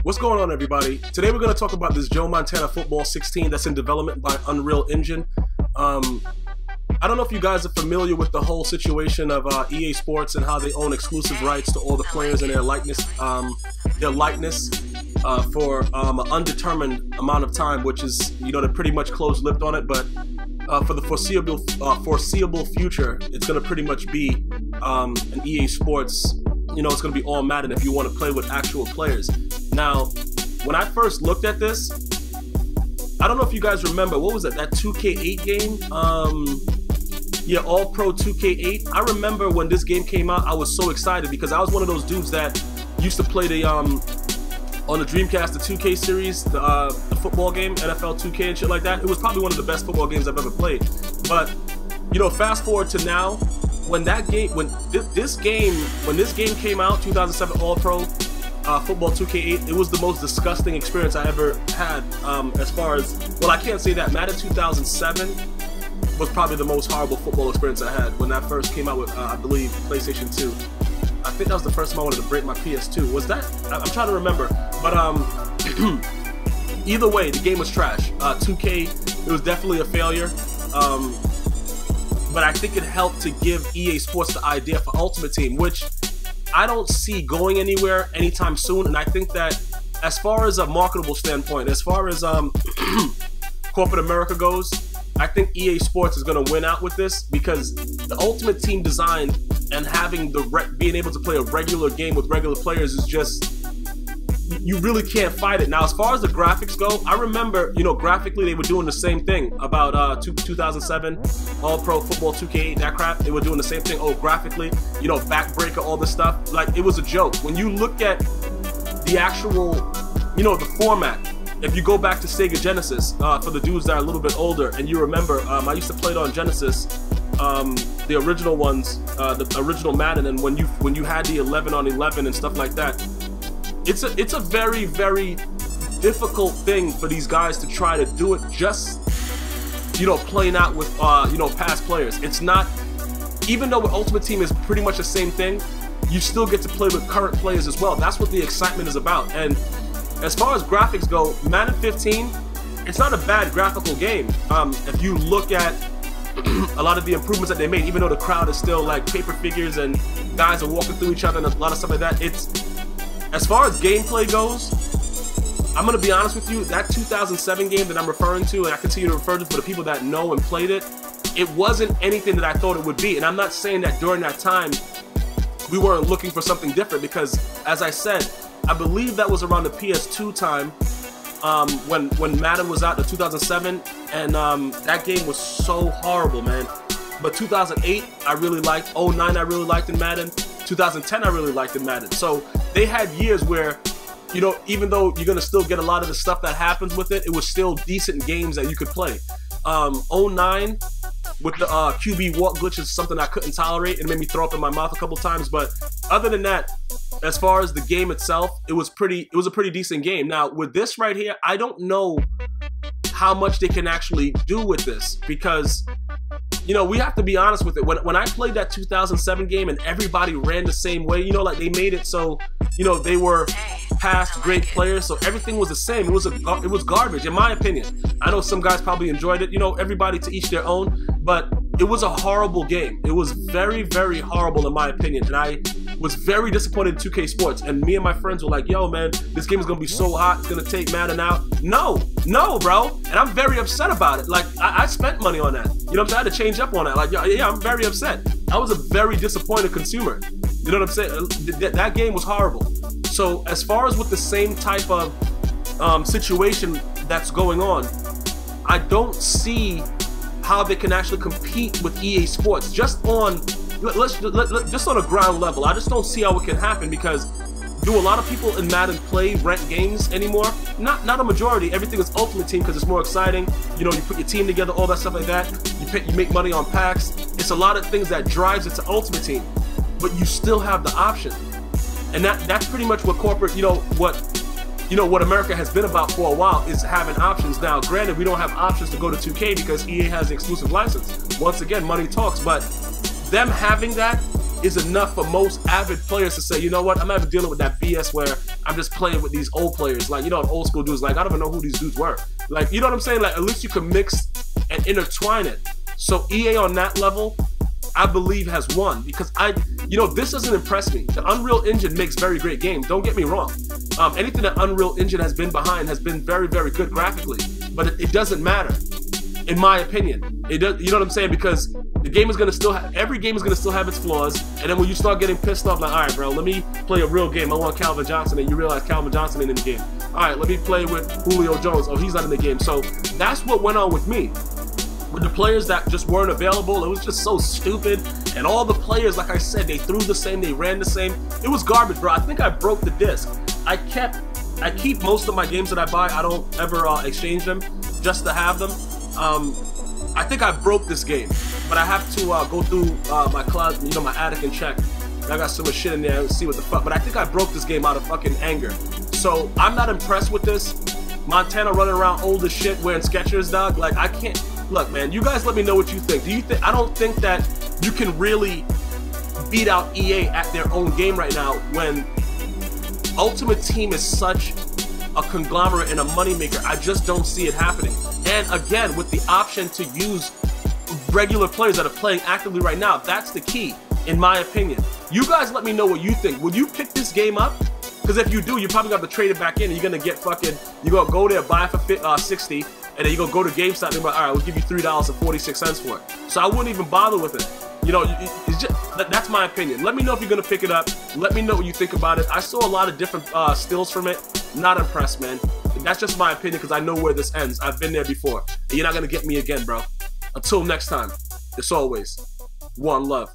What's going on, everybody? Today we're going to talk about this Joe Montana Football 16 that's in development by Unreal Engine. I don't know if you guys are familiar with the whole situation of EA Sports and how they own exclusive rights to all the players and their likeness for an undetermined amount of time, which is, you know, they're pretty much closed-lipped on it, but for the foreseeable future, it's going to pretty much be an EA Sports, you know, it's going to be all Madden if you want to play with actual players. Now, when I first looked at this, I don't know if you guys remember, what was it, that 2K8 game? Yeah, All Pro 2K8. I remember when this game came out, I was so excited because I was one of those dudes that used to play the on the Dreamcast, the 2K series, the football game, NFL 2K and shit like that. It was probably one of the best football games I've ever played. But, you know, fast forward to now, when this game came out, 2007 All Pro Football 2K8, it was the most disgusting experience I ever had. As far as, well, I can't say that. Madden 2007 was probably the most horrible football experience I had when that first came out with, I believe, PlayStation 2. I think that was the first time I wanted to break my PS2. Was that? I'm trying to remember. But either way, the game was trash. 2K, it was definitely a failure. But I think it helped to give EA Sports the idea for Ultimate Team, which I don't see going anywhere anytime soon. And I think that as far as a marketable standpoint, as far as corporate America goes, I think EA Sports is going to win out with this, because the Ultimate Team design and having being able to play a regular game with regular players is just, you really can't fight it. Now, as far as the graphics go, I remember, you know, graphically they were doing the same thing about 2007 All Pro Football 2K8, that crap. They were doing the same thing. Oh, graphically, you know, backbreaker, all this stuff. Like, it was a joke. When you look at the actual, you know, the format, if you go back to Sega Genesis, for the dudes that are a little bit older, and you remember, I used to play it on Genesis, the original ones, the original Madden, and when you had the 11-on-11 and stuff like that, it's a very, very difficult thing for these guys to try to do it just, you know, playing out with, you know, past players. It's not, even though Ultimate Team is pretty much the same thing, you still get to play with current players as well. That's what the excitement is about. And as far as graphics go, Madden 15, it's not a bad graphical game. If you look at a lot of the improvements that they made, even though the crowd is still like paper figures and guys are walking through each other and a lot of stuff like that, as far as gameplay goes, I'm going to be honest with you, that 2007 game that I'm referring to, and I continue to refer to for the people that know and played it, it wasn't anything that I thought it would be. And I'm not saying that during that time we weren't looking for something different, because, as I said, I believe that was around the PS2 time, when Madden was out in 2007, and that game was so horrible, man. But 2008, I really liked. 09, I really liked in Madden. 2010, I really liked in Madden. So they had years where, you know, even though you're gonna still get a lot of the stuff that happens with it, it was still decent games that you could play. 09 with the QB walk glitch is something I couldn't tolerate. It made me throw up in my mouth a couple times. But other than that, as far as the game itself, it was a pretty decent game. Now, with this right here, I don't know how much they can actually do with this, because, you know, we have to be honest with it. When I played that 2007 game and everybody ran the same way, you know, like they made it so, you know, they were past great players, so everything was the same. It was garbage, in my opinion. I know some guys probably enjoyed it, you know, everybody to each their own, but it was a horrible game. It was very, very horrible in my opinion, and I was very disappointed in 2K Sports. And me and my friends were like, yo, man, this game is gonna be so hot, it's gonna take Madden out. No, bro, and I'm very upset about it. Like, I spent money on that, you know what I'm saying? I had to change up on that. Like, yeah, I'm very upset. I was a very disappointed consumer, you know what I'm saying? That game was horrible. So as far as with the same type of situation that's going on, I don't see how they can actually compete with EA Sports just on just on a ground level. I just don't see how it can happen, because do a lot of people in Madden play ranked games anymore? Not a majority. Everything is Ultimate Team because it's more exciting. You know, you put your team together, all that stuff like that. You make money on packs. It's a lot of things that drives it to Ultimate Team, but you still have the option. And that's pretty much what corporate, what America has been about for a while, is having options. Now, granted, we don't have options to go to 2K because EA has the exclusive license. Once again, money talks, but them having that is enough for most avid players to say, you know what, I'm not even dealing with that BS where I'm just playing with these old players. Like, you know, old school dudes, like, I don't even know who these dudes were. Like, you know what I'm saying? Like, at least you can mix and intertwine it. So EA on that level, I believe, has won, because you know, this doesn't impress me. The Unreal Engine makes very great games, don't get me wrong. Anything that Unreal Engine has been behind has been very, very good graphically, but it doesn't matter, in my opinion. It does, you know what I'm saying? Because the game is gonna still every game is gonna still have its flaws, and then when you start getting pissed off, like, all right, bro, let me play a real game. I want Calvin Johnson, and you realize Calvin Johnson ain't in the game. All right, let me play with Julio Jones. Oh, he's not in the game. So that's what went on with me. With the players that just weren't available, it was just so stupid. And all the players, like I said, they threw the same, they ran the same. It was garbage, bro. I think I broke the disc. I keep most of my games that I buy. I don't ever exchange them just to have them. I think I broke this game, but I have to go through my closet, you know, my attic, and check. I got so much shit in there and see what the fuck. But I think I broke this game out of fucking anger. So I'm not impressed with this. Montana running around old as shit wearing Skechers, dog. Like, I can't. Look, man, you guys let me know what you think. Do you think? I don't think that you can really beat out EA at their own game right now when Ultimate Team is such a conglomerate and a moneymaker. I just don't see it happening. And again, with the option to use regular players that are playing actively right now, that's the key, in my opinion. You guys let me know what you think. Would you pick this game up? Because if you do, you're probably going to trade it back in, and you're going to get fucking, you're going to go there, buy it for 60, and then you're going to go to GameStop, and they're like, all right, we'll give you $3.46 for it. So I wouldn't even bother with it. You know, it's just, that's my opinion. Let me know if you're going to pick it up. Let me know what you think about it. I saw a lot of different stills from it. Not impressed, man. That's just my opinion, because I know where this ends. I've been there before. And you're not going to get me again, bro. Until next time, as always, one love.